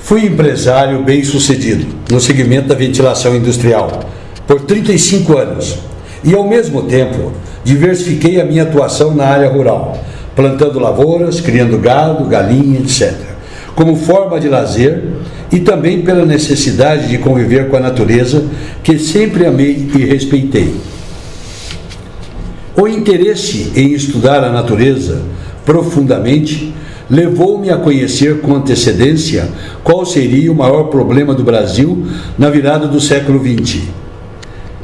Fui empresário bem-sucedido no segmento da ventilação industrial por 35 anos e, ao mesmo tempo, diversifiquei a minha atuação na área rural, plantando lavouras, criando gado, galinha, etc., como forma de lazer e também pela necessidade de conviver com a natureza, que sempre amei e respeitei. O interesse em estudar a natureza profundamente levou-me a conhecer com antecedência qual seria o maior problema do Brasil na virada do século XX: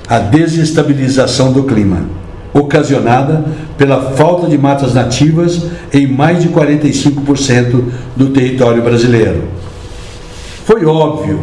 a desestabilização do clima, ocasionada pela falta de matas nativas em mais de 45% do território brasileiro. Foi óbvio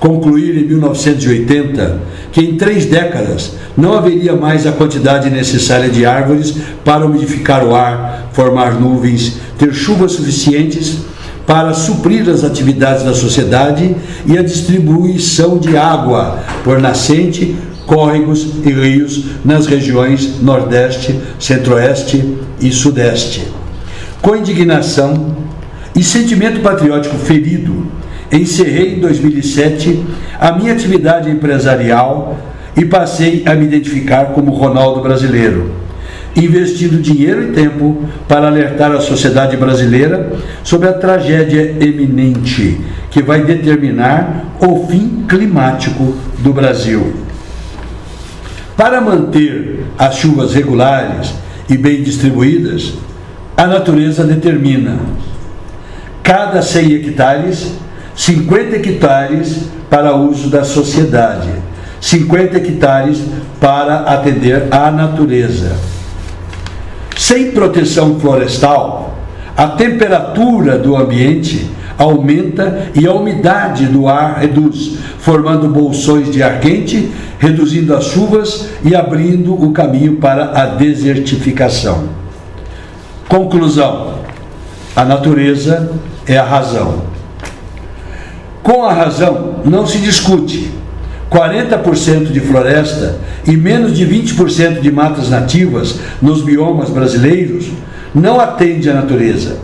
concluir em 1980 que em 3 décadas não haveria mais a quantidade necessária de árvores para umidificar o ar, formar nuvens, ter chuvas suficientes para suprir as atividades da sociedade e a distribuição de água por nascente, córregos e rios nas regiões Nordeste, Centro-Oeste e Sudeste. Com indignação e sentimento patriótico ferido, encerrei em 2007 a minha atividade empresarial e passei a me identificar como Ronaldo brasileiro, investindo dinheiro e tempo para alertar a sociedade brasileira sobre a tragédia eminente que vai determinar o fim climático do Brasil. Para manter as chuvas regulares e bem distribuídas, a natureza determina cada 100 hectares, 50 hectares para uso da sociedade, 50 hectares para atender à natureza. Sem proteção florestal, a temperatura do ambiente aumenta e a umidade do ar reduz, formando bolsões de ar quente, reduzindo as chuvas e abrindo o caminho para a desertificação. Conclusão: a natureza é a razão. Com a razão não se discute. 40% de floresta e menos de 20% de matas nativas nos biomas brasileiros não atende à natureza.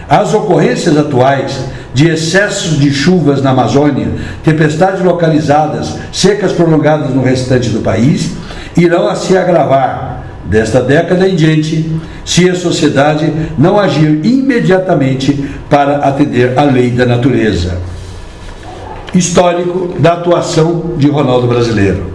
As ocorrências atuais de excessos de chuvas na Amazônia, tempestades localizadas, secas prolongadas no restante do país, irão a se agravar desta década em diante, se a sociedade não agir imediatamente para atender à lei da natureza. Histórico da atuação de Ronaldo brasileiro.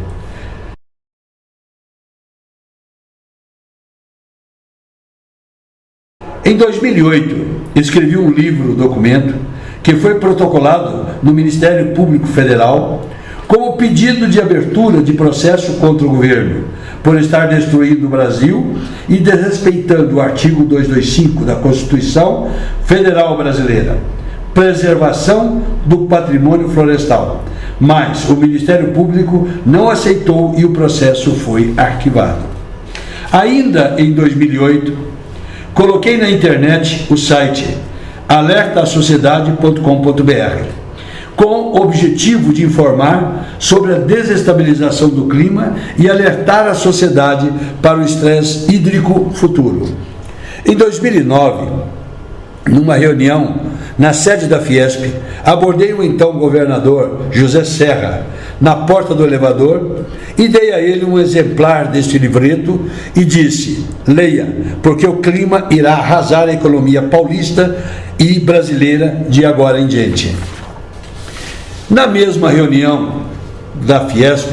Em 2008, escrevi um documento, que foi protocolado no Ministério Público Federal como pedido de abertura de processo contra o governo por estar destruindo o Brasil e desrespeitando o artigo 225 da Constituição Federal Brasileira, preservação do patrimônio florestal. Mas o Ministério Público não aceitou e o processo foi arquivado. Ainda em 2008, coloquei na internet o site alertasociedade.com.br, com o objetivo de informar sobre a desestabilização do clima e alertar a sociedade para o estresse hídrico futuro. Em 2009, numa reunião na sede da Fiesp, abordei o então governador José Serra na porta do elevador e dei a ele um exemplar deste livreto e disse: leia, porque o clima irá arrasar a economia paulista e brasileira de agora em diante. Na mesma reunião da Fiesp,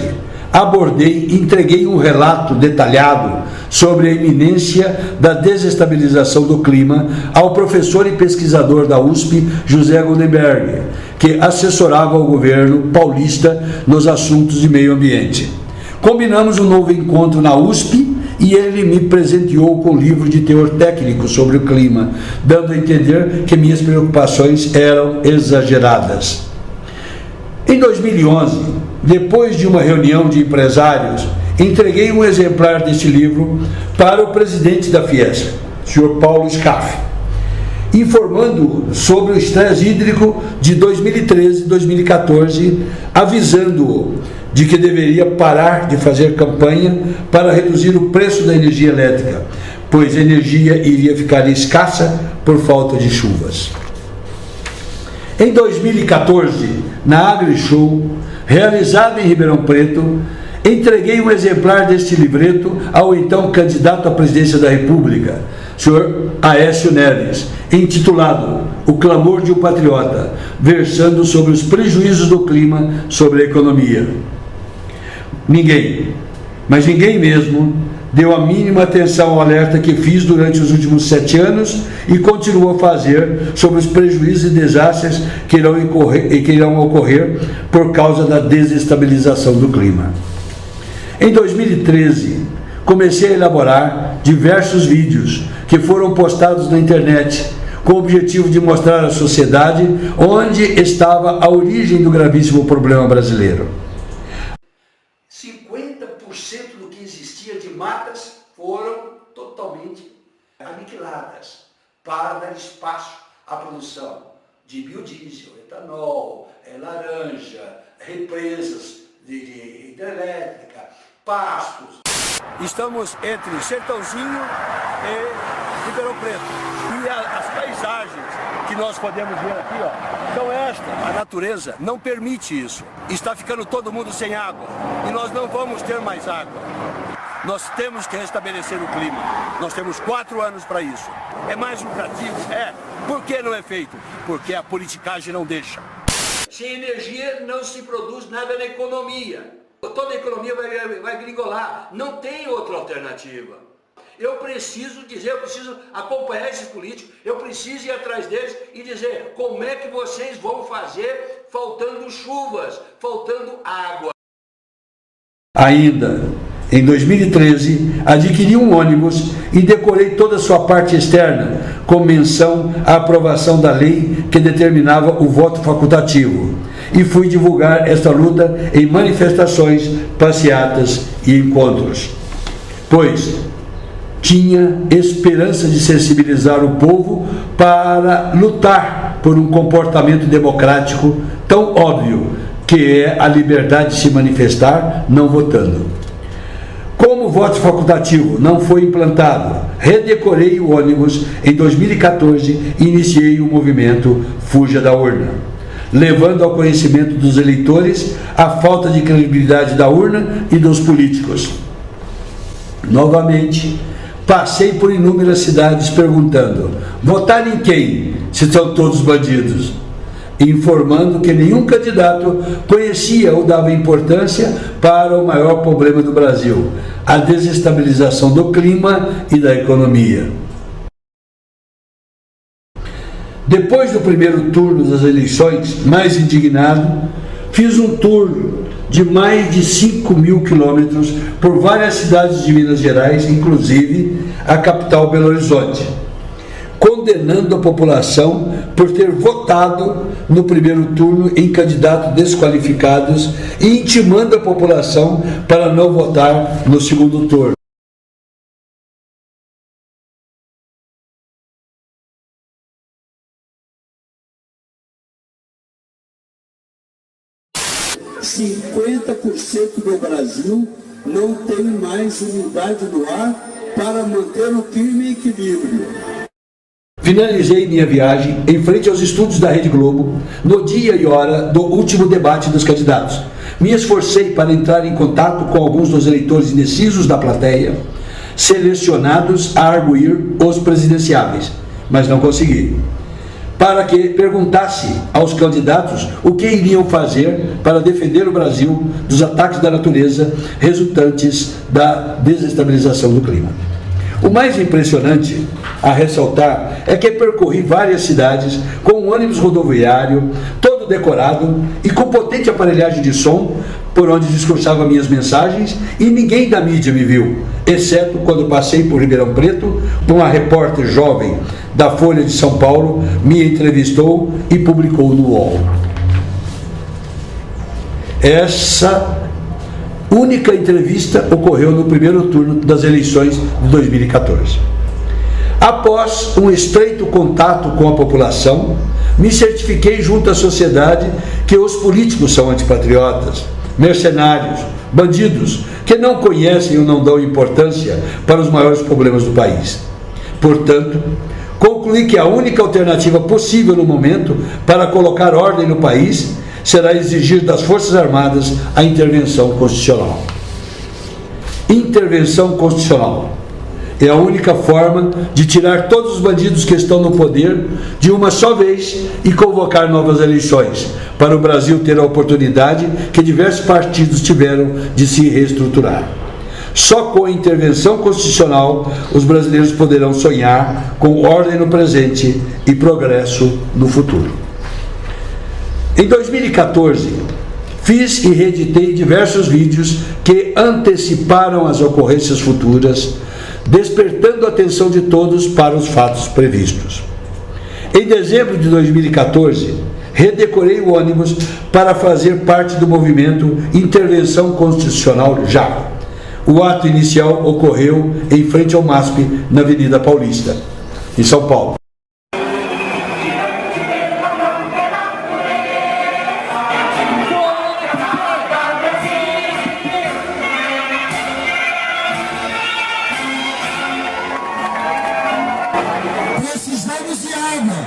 abordei e entreguei um relato detalhado sobre a iminência da desestabilização do clima ao professor e pesquisador da USP, José Goldenberg, que assessorava o governo paulista nos assuntos de meio ambiente. Combinamos um novo encontro na USP e ele me presenteou com um livro de teor técnico sobre o clima, dando a entender que minhas preocupações eram exageradas. Em 2011, depois de uma reunião de empresários, entreguei um exemplar deste livro para o presidente da Fiesp, Sr. Paulo Scaff, informando sobre o estresse hídrico de 2013 e 2014, avisando-o de que deveria parar de fazer campanha para reduzir o preço da energia elétrica, pois a energia iria ficar escassa por falta de chuvas. Em 2014, na AgriShow, realizada em Ribeirão Preto, entreguei um exemplar deste livreto ao então candidato à presidência da República, senhor Aécio Neves, intitulado O Clamor de um Patriota, versando sobre os prejuízos do clima sobre a economia. Ninguém, mas ninguém mesmo, deu a mínima atenção ao alerta que fiz durante os últimos 7 anos e continuo a fazer sobre os prejuízos e desastres que irão ocorrer por causa da desestabilização do clima. Em 2013, comecei a elaborar diversos vídeos que foram postados na internet com o objetivo de mostrar à sociedade onde estava a origem do gravíssimo problema brasileiro. 50% do que existia de matas foram totalmente aniquiladas para dar espaço à produção de biodiesel, etanol, laranja, represas de hidrelétrica, pastos. Estamos entre Sertãozinho e Ribeirão Preto. E as paisagens que nós podemos ver aqui, ó, são estas. A natureza não permite isso. Está ficando todo mundo sem água. E nós não vamos ter mais água. Nós temos que restabelecer o clima. Nós temos 4 anos para isso. É mais lucrativo? É. Por que não é feito? Porque a politicagem não deixa. Sem energia não se produz nada na economia. Toda a economia vai gringolar. Não tem outra alternativa. Eu preciso dizer, eu preciso acompanhar esses políticos, eu preciso ir atrás deles e dizer como é que vocês vão fazer faltando chuvas, faltando água. Ainda, em 2013, adquiri um ônibus e decorei toda a sua parte externa, com menção à aprovação da lei que determinava o voto facultativo. E fui divulgar esta luta em manifestações, passeatas e encontros. Pois tinha esperança de sensibilizar o povo para lutar por um comportamento democrático tão óbvio, que é a liberdade de se manifestar não votando. Como o voto facultativo não foi implantado, redecorei o ônibus em 2014 e iniciei o movimento Fuja da Urna, levando ao conhecimento dos eleitores a falta de credibilidade da urna e dos políticos. Novamente, passei por inúmeras cidades perguntando: votar em quem, se são todos bandidos? Informando que nenhum candidato conhecia ou dava importância para o maior problema do Brasil, a desestabilização do clima e da economia. Depois do primeiro turno das eleições, mais indignado, fiz um tour de mais de 5.000 quilômetros por várias cidades de Minas Gerais, inclusive a capital Belo Horizonte, condenando a população por ter votado no primeiro turno em candidatos desqualificados e intimando a população para não votar no segundo turno. 50% do Brasil não tem mais umidade no ar para manter o clima em equilíbrio. Finalizei minha viagem em frente aos estúdios da Rede Globo, no dia e hora do último debate dos candidatos. Me esforcei para entrar em contato com alguns dos eleitores indecisos da plateia, selecionados a arguir os presidenciáveis, mas não consegui. Para que perguntasse aos candidatos o que iriam fazer para defender o Brasil dos ataques da natureza resultantes da desestabilização do clima. O mais impressionante a ressaltar é que percorri várias cidades com um ônibus rodoviário todo decorado e com potente aparelhagem de som por onde discursava minhas mensagens, e ninguém da mídia me viu, exceto quando passei por Ribeirão Preto, uma repórter jovem da Folha de São Paulo me entrevistou e publicou no UOL. Essa única entrevista ocorreu no primeiro turno das eleições de 2014. Após um estreito contato com a população, me certifiquei junto à sociedade que os políticos são antipatriotas, mercenários, bandidos, que não conhecem ou não dão importância para os maiores problemas do país. Portanto, concluí que a única alternativa possível no momento para colocar ordem no país será exigir das Forças Armadas a intervenção constitucional. Intervenção constitucional é a única forma de tirar todos os bandidos que estão no poder de uma só vez e convocar novas eleições, para o Brasil ter a oportunidade que diversos partidos tiveram de se reestruturar. Só com a intervenção constitucional os brasileiros poderão sonhar com ordem no presente e progresso no futuro. Em 2014, fiz e reeditei diversos vídeos que anteciparam as ocorrências futuras, despertando a atenção de todos para os fatos previstos. Em dezembro de 2014, redecorei o ônibus para fazer parte do movimento Intervenção Constitucional Já. O ato inicial ocorreu em frente ao MASP, na Avenida Paulista, em São Paulo. Precisamos de água,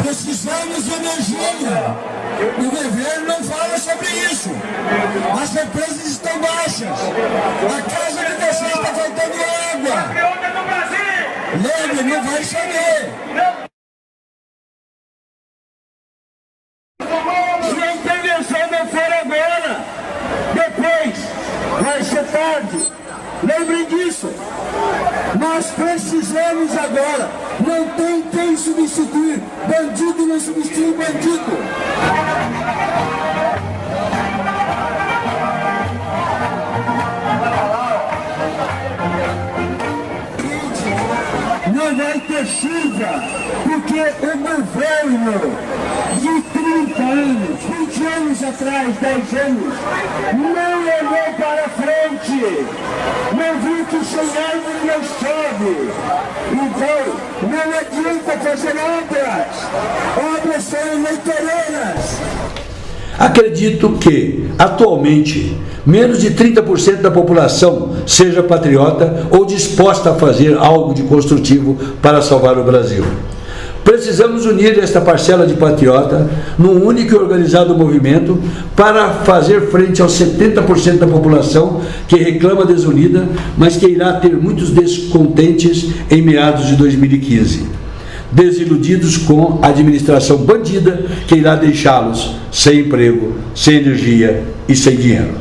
precisamos de energia. O governo não fala sobre isso. As represas estão baixas. A casa de vocês está faltando água. Lembre, não vai chover. Se a intervenção não for agora, depois vai ser tarde. Lembrem disso. Nós precisamos agora. Não tem quem substituir. Bandido não substitui bandido. Não vai ter chuva, porque o governo de 30 anos, 20 anos atrás, 10 anos, não olhou para frente, não viu que sem árvore não chove. Então, não adianta fazer obras são eleitoreiras. Acredito que, atualmente, menos de 30% da população seja patriota ou disposta a fazer algo de construtivo para salvar o Brasil. Precisamos unir esta parcela de patriota num único e organizado movimento para fazer frente aos 70% da população que reclama desunida, mas que irá ter muitos descontentes em meados de 2015. Desiludidos com a administração bandida que irá deixá-los sem emprego, sem energia e sem dinheiro.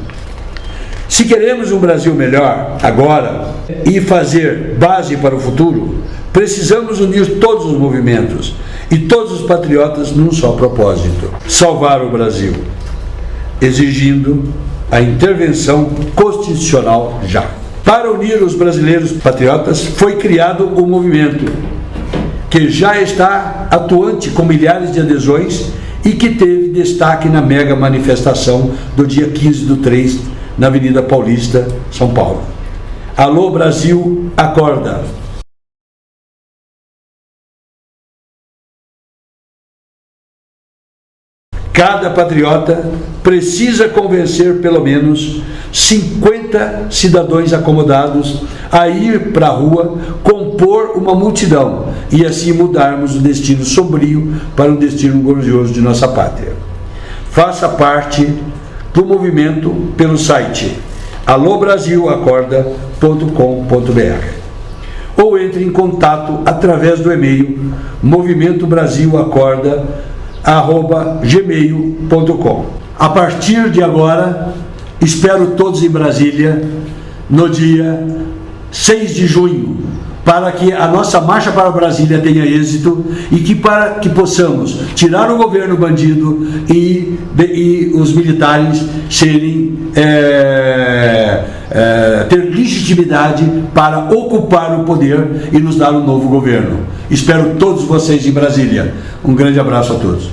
Se queremos um Brasil melhor agora e fazer base para o futuro, precisamos unir todos os movimentos e todos os patriotas num só propósito: salvar o Brasil, exigindo a intervenção constitucional já. Para unir os brasileiros patriotas, foi criado o movimento, que já está atuante com milhares de adesões e que teve destaque na mega manifestação do dia 15/3 na Avenida Paulista, São Paulo. Alô Brasil, acorda! Cada patriota precisa convencer pelo menos 50 cidadãos acomodados a ir para a rua, compor uma multidão e assim mudarmos o destino sombrio para um destino glorioso de nossa pátria. Faça parte do movimento pelo site alobrasilacorda.com.br ou entre em contato através do e-mail movimentobrasilacorda@gmail.com. A partir de agora, espero todos em Brasília no dia 6 de junho, para que a nossa marcha para Brasília tenha êxito e para que possamos tirar o governo bandido e os militares serem ter legitimidade para ocupar o poder e nos dar um novo governo. Espero todos vocês em Brasília. Um grande abraço a todos.